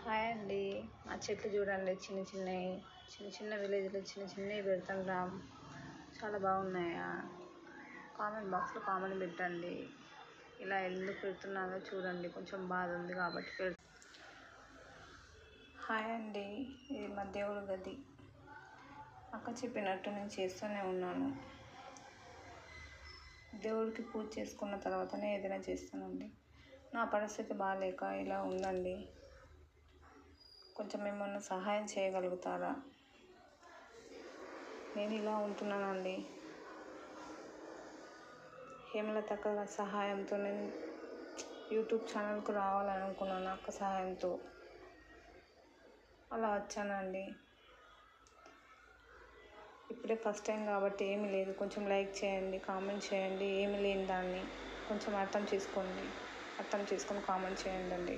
Hi అండి. మా చెట్లు చూడండి, చిన్న చిన్న విలేజ్లో చిన్నవి పెడుతున్నాం. చాలా బాగున్నాయా? కామెంట్ బాక్స్లో కామెంట్ పెట్టండి. ఇలా ఎందుకు పెడుతున్నారో చూడండి, కొంచెం బాధ ఉంది కాబట్టి హాయ్ అండి. ఇది మా దేవుడి గది. అక్క చెప్పినట్టు నేను చేస్తూనే ఉన్నాను. దేవుడికి పూజ చేసుకున్న తర్వాతనే ఏదైనా చేస్తానండి. నా పరిస్థితి బాగాలేక ఇలా ఉందండి. కొంచెం ఏమన్నా సహాయం చేయగలుగుతారా? నేను ఇలా ఉంటున్నానండి. హేమలత అక్క సహాయంతో నేను యూట్యూబ్ ఛానల్కు రావాలని అనుకున్నాను. అక్క సహాయంతో అలా వచ్చానండి. ఇప్పుడే ఫస్ట్ టైం కాబట్టి ఏమీ లేదు. కొంచెం లైక్ చేయండి, కామెంట్ చేయండి. ఏమీ లేని దాన్ని కొంచెం అర్థం చేసుకొని కామెంట్ చేయండి అండి.